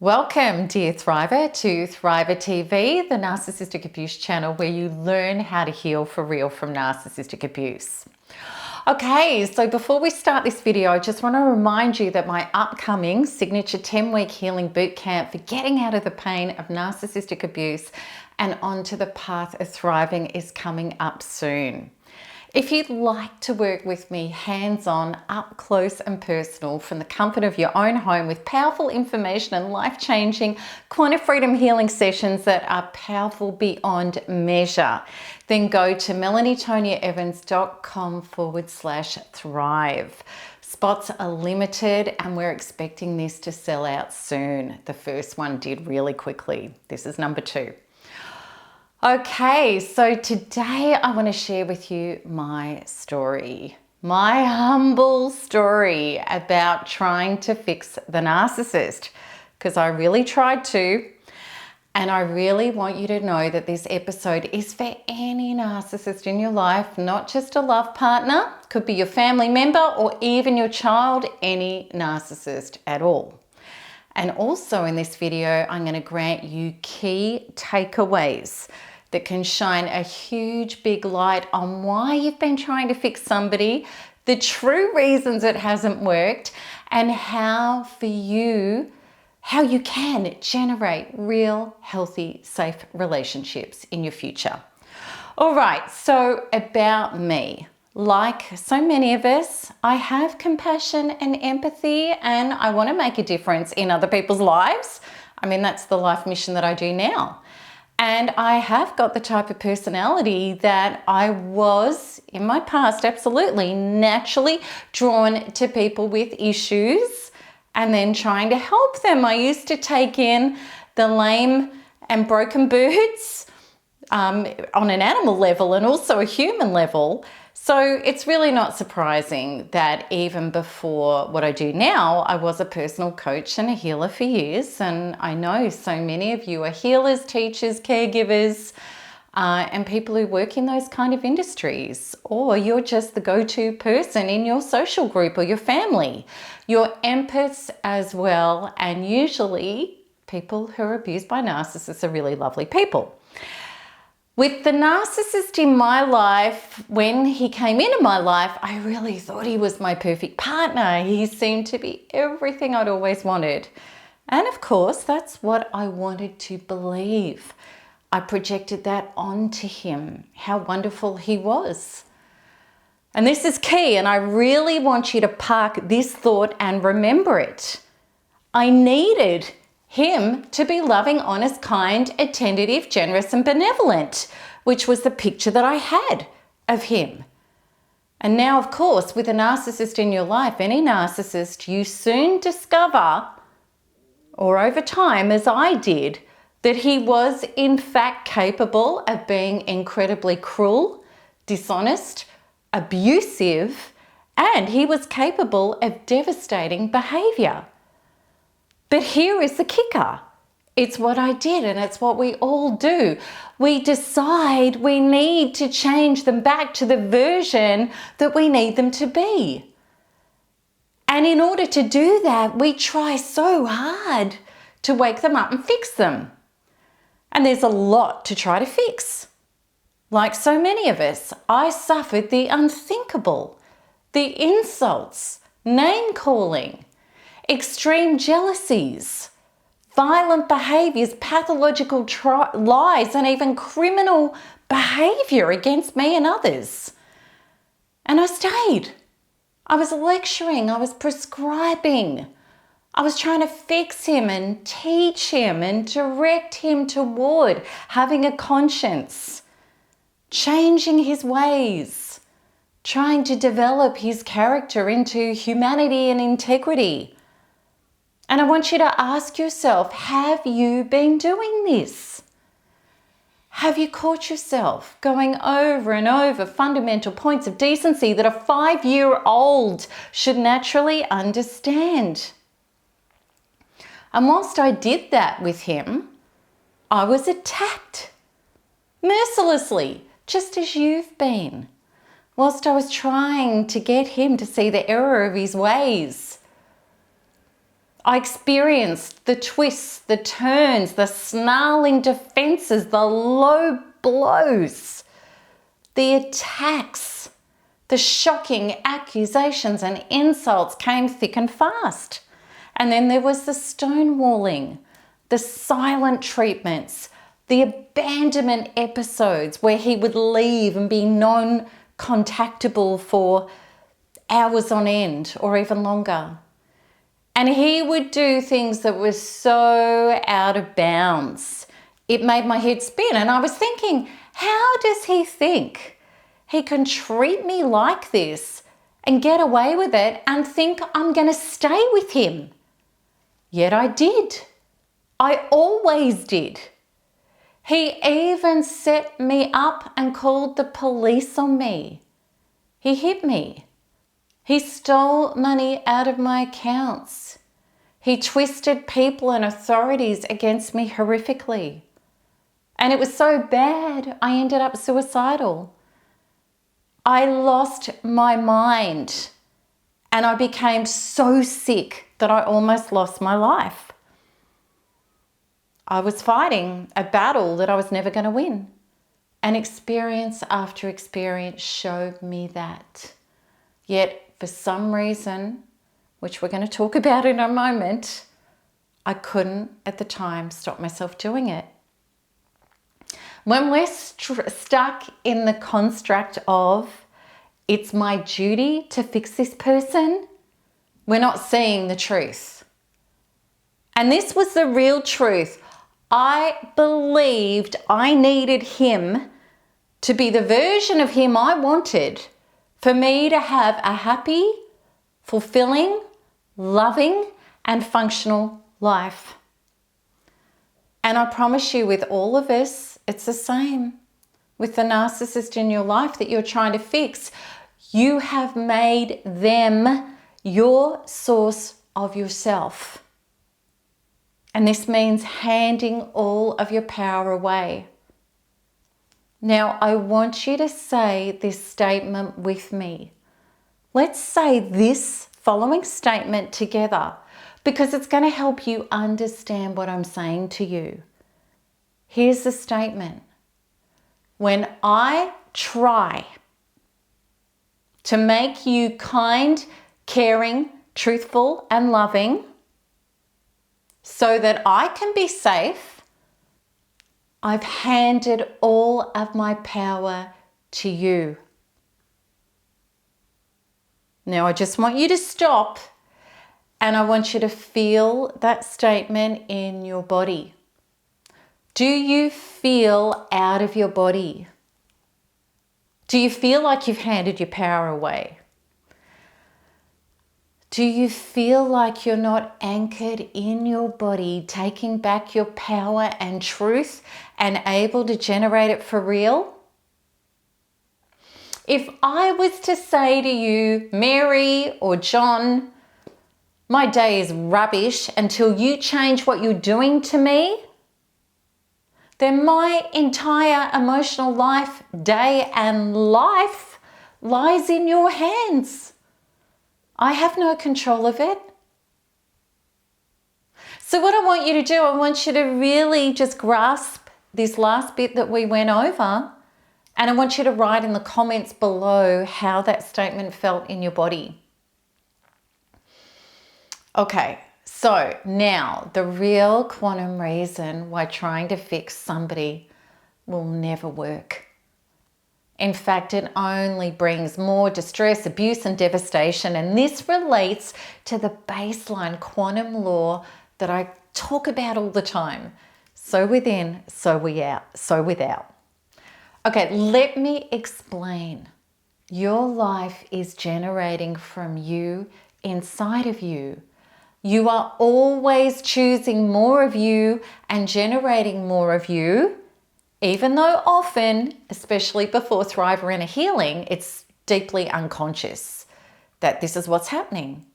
Welcome, dear Thriver, to Thriver TV, the narcissistic abuse channel where you learn how to heal for real from narcissistic abuse. Okay, so before we start this video, I just want to remind you that my upcoming signature 10-week healing bootcamp for getting out of the pain of narcissistic abuse and onto the path of thriving is coming up soon. If you'd like to work with me hands-on, up close and personal from the comfort of your own home with powerful information and life-changing quantum freedom healing sessions that are powerful beyond measure, then go to melanietoniaevans.com/thrive. Spots are limited and we're expecting this to sell out soon. The first one did really quickly. This is number 2. Okay, so today I want to share with you my story, my humble story about trying to fix the narcissist, because I really tried to, and I really want you to know that this episode is for any narcissist in your life, not just a love partner, could be your family member or even your child, any narcissist at all. And also in this video, I'm going to grant you key takeaways that can shine a huge big light on why you've been trying to fix somebody, the true reasons it hasn't worked, and how you can generate real, healthy, safe relationships in your future. All right, so about me. Like so many of us, I have compassion and empathy, and I want to make a difference in other people's lives. I mean, that's the life mission that I do now. And I have got the type of personality that I was in my past, absolutely naturally drawn to people with issues and then trying to help them. I used to take in the lame and broken birds on an animal level and also a human level. So it's really not surprising that even before what I do now, I was a personal coach and a healer for years. And I know so many of you are healers, teachers, caregivers, and people who work in those kind of industries. Or you're just the go-to person in your social group or your family. You're empaths as well. And usually people who are abused by narcissists are really lovely people. With the narcissist in my life, when he came into my life, I really thought he was my perfect partner. He seemed to be everything I'd always wanted. And of course, that's what I wanted to believe. I projected that onto him, how wonderful he was. And this is key, and I really want you to park this thought and remember it. I needed him to be loving, honest, kind, attentive, generous, and benevolent, which was the picture that I had of him. And now, of course, with a narcissist in your life, any narcissist, you soon discover, or over time, as I did, that he was in fact capable of being incredibly cruel, dishonest, abusive, and he was capable of devastating behavior. But here is the kicker. It's what I did, and it's what we all do. We decide we need to change them back to the version that we need them to be. And in order to do that, we try so hard to wake them up and fix them. And there's a lot to try to fix. Like so many of us, I suffered the unthinkable, the insults, name-calling, extreme jealousies, violent behaviors, pathological lies, and even criminal behavior against me and others. And I stayed. I was lecturing, I was prescribing. I was trying to fix him and teach him and direct him toward having a conscience, changing his ways, trying to develop his character into humanity and integrity. And I want you to ask yourself, have you been doing this? Have you caught yourself going over and over fundamental points of decency that a 5-year-old should naturally understand? And whilst I did that with him, I was attacked mercilessly, just as you've been, whilst I was trying to get him to see the error of his ways. I experienced the twists, the turns, the snarling defenses, the low blows, the attacks, the shocking accusations and insults came thick and fast. And then there was the stonewalling, the silent treatments, the abandonment episodes where he would leave and be non-contactable for hours on end or even longer. And he would do things that were so out of bounds. It made my head spin. And I was thinking, how does he think he can treat me like this and get away with it and think I'm going to stay with him? Yet I did. I always did. He even set me up and called the police on me. He hit me. He stole money out of my accounts. He twisted people and authorities against me horrifically. And it was so bad, I ended up suicidal. I lost my mind and I became so sick that I almost lost my life. I was fighting a battle that I was never going to win. And experience after experience showed me that. Yet, for some reason, which we're going to talk about in a moment, I couldn't at the time stop myself doing it. When we're stuck in the construct of, it's my duty to fix this person, we're not seeing the truth. And this was the real truth. I believed I needed him to be the version of him I wanted for me to have a happy, fulfilling, loving, and functional life. And I promise you, with all of us, it's the same. With the narcissist in your life that you're trying to fix, you have made them your source of yourself. And this means handing all of your power away. Now, I want you to say this statement with me. Let's say this following statement together because it's going to help you understand what I'm saying to you. Here's the statement. When I try to make you kind, caring, truthful, and loving so that I can be safe, I've handed all of my power to you. Now, I just want you to stop and I want you to feel that statement in your body. Do you feel out of your body? Do you feel like you've handed your power away? Do you feel like you're not anchored in your body, taking back your power and truth and able to generate it for real? If I was to say to you, Mary or John, my day is rubbish until you change what you're doing to me, then my entire emotional life, day and life lies in your hands. I have no control of it. So what I want you to do, I want you to really just grasp this last bit that we went over, and I want you to write in the comments below how that statement felt in your body. Okay, so now the real quantum reason why trying to fix somebody will never work. In fact, it only brings more distress, abuse, and devastation. And this relates to the baseline quantum law that I talk about all the time. So within, so without. Okay, let me explain. Your life is generating from you, inside of you. You are always choosing more of you and generating more of you. Even though often, especially before Thrive or Inner Healing, it's deeply unconscious that this is what's happening.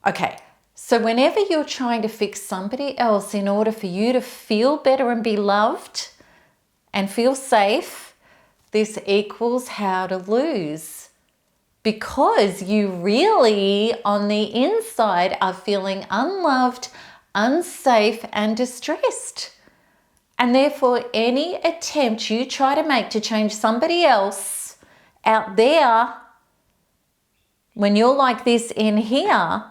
Okay, so whenever you're trying to fix somebody else in order for you to feel better and be loved and feel safe, this equals how to lose. because you really, on the inside, are feeling unloved, unsafe, and distressed. And therefore, any attempt you try to make to change somebody else out there, when you're like this in here,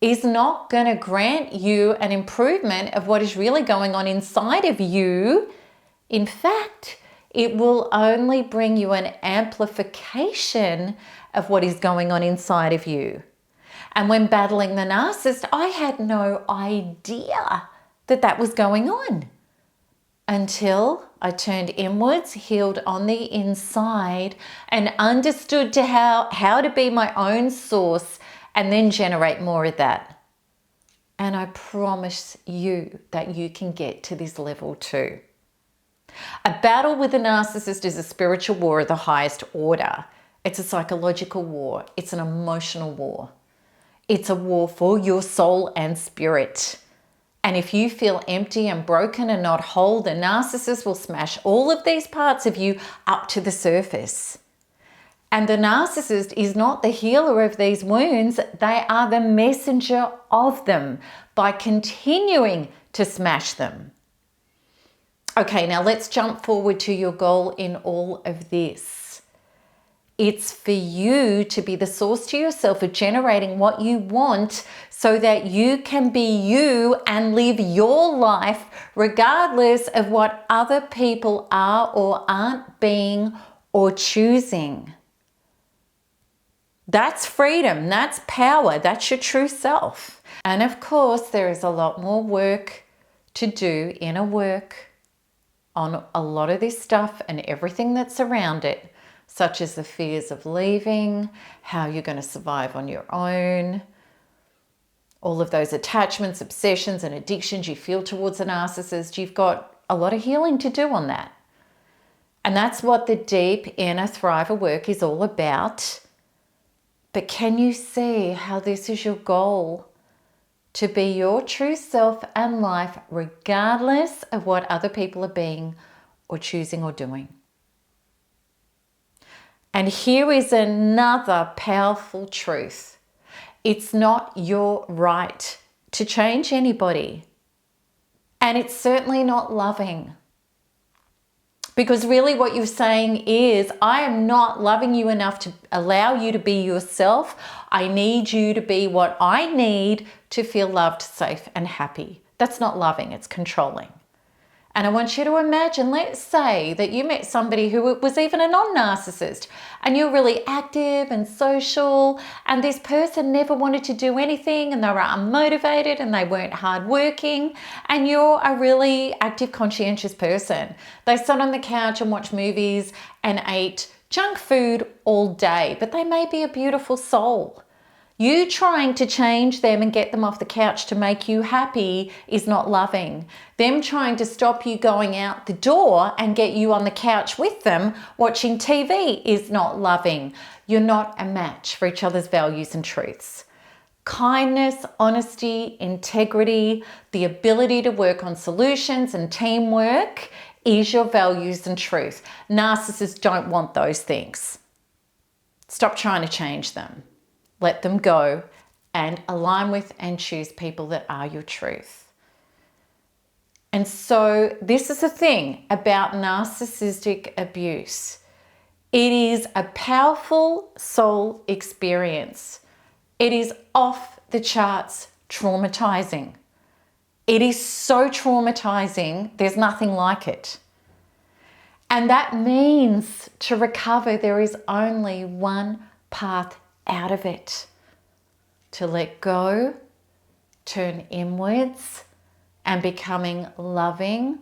is not going to grant you an improvement of what is really going on inside of you. In fact, it will only bring you an amplification of what is going on inside of you. And when battling the narcissist, I had no idea that that was going on until I turned inwards, healed on the inside, and understood how to be my own source and then generate more of that. And I promise you that you can get to this level too. A battle with a narcissist is a spiritual war of the highest order. It's a psychological war. It's an emotional war. It's a war for your soul and spirit. And if you feel empty and broken and not whole, the narcissist will smash all of these parts of you up to the surface. And the narcissist is not the healer of these wounds. They are the messenger of them by continuing to smash them. Okay, now let's jump forward to your goal in all of this. It's for you to be the source to yourself of generating what you want so that you can be you and live your life regardless of what other people are or aren't being or choosing. That's freedom, that's power, that's your true self. And of course, there is a lot more work to do, inner work, on a lot of this stuff and everything that's around it, such as the fears of leaving, how you're going to survive on your own, all of those attachments, obsessions, and addictions you feel towards a narcissist. You've got a lot of healing to do on that. And that's what the deep inner thriver work is all about. But can you see how this is your goal? To be your true self and life regardless of what other people are being or choosing or doing. And here is another powerful truth. It's not your right to change anybody. And it's certainly not loving. Because really what you're saying is, I am not loving you enough to allow you to be yourself. I need you to be what I need to feel loved, safe, and happy. That's not loving, it's controlling. And I want you to imagine, let's say that you met somebody who was even a non-narcissist and you're really active and social, and this person never wanted to do anything and they were unmotivated and they weren't hardworking, and you're a really active, conscientious person. They sat on the couch and watched movies and ate junk food all day, but they may be a beautiful soul. You trying to change them and get them off the couch to make you happy is not loving. Them trying to stop you going out the door and get you on the couch with them watching TV is not loving. You're not a match for each other's values and truths. Kindness, honesty, integrity, the ability to work on solutions and teamwork is your values and truth. Narcissists don't want those things. Stop trying to change them. Let them go and align with and choose people that are your truth. And so this is the thing about narcissistic abuse. It is a powerful soul experience. It is off the charts traumatizing. It is so traumatizing, there's nothing like it. And that means to recover, there is only one path out of it. To let go, turn inwards, and becoming loving,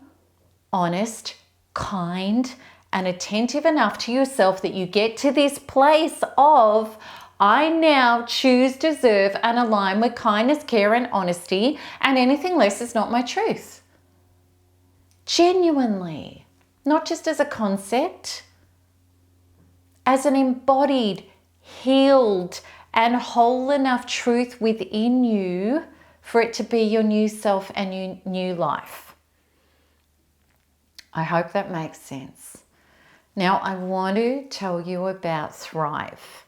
honest, kind, and attentive enough to yourself that you get to this place of, I now choose, deserve, and align with kindness, care, and honesty, and anything less is not my truth. Genuinely, not just as a concept, as an embodied, healed, and whole enough truth within you for it to be your new self and your new life. I hope that makes sense. Now I want to tell you about Thrive.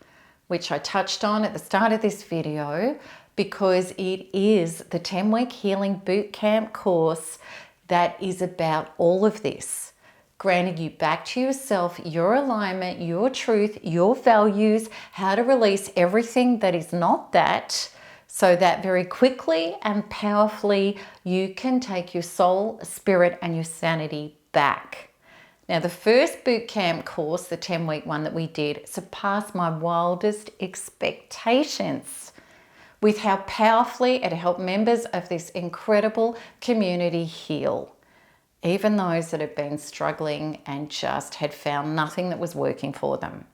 which I touched on at the start of this video, because it is the 10-week healing bootcamp course that is about all of this, granting you back to yourself, your alignment, your truth, your values, how to release everything that is not that, so that very quickly and powerfully you can take your soul, spirit, and your sanity back. Now, the first bootcamp course, the 10-week one that we did, surpassed my wildest expectations with how powerfully it helped members of this incredible community heal, even those that had been struggling and just had found nothing that was working for them,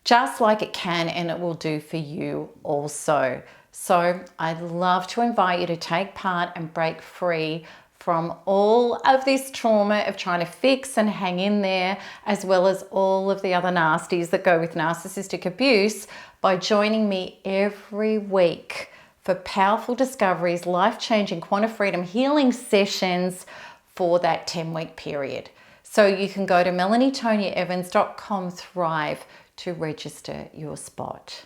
just like it can and it will do for you also. So I'd love to invite you to take part and break free from all of this trauma of trying to fix and hang in there, as well as all of the other nasties that go with narcissistic abuse, by joining me every week for powerful discoveries, life-changing quantum freedom healing sessions for that 10-week period. So you can go to melanietoniaevans.com Thrive to register your spot.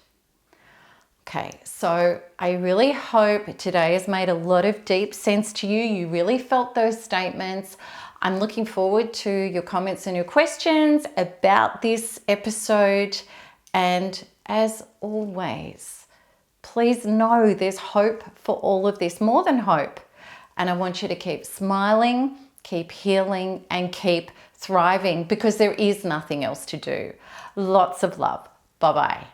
Okay, so I really hope today has made a lot of deep sense to you. You really felt those statements. I'm looking forward to your comments and your questions about this episode. And as always, please know there's hope for all of this, more than hope. And I want you to keep smiling, keep healing, and keep thriving, because there is nothing else to do. Lots of love. Bye-bye.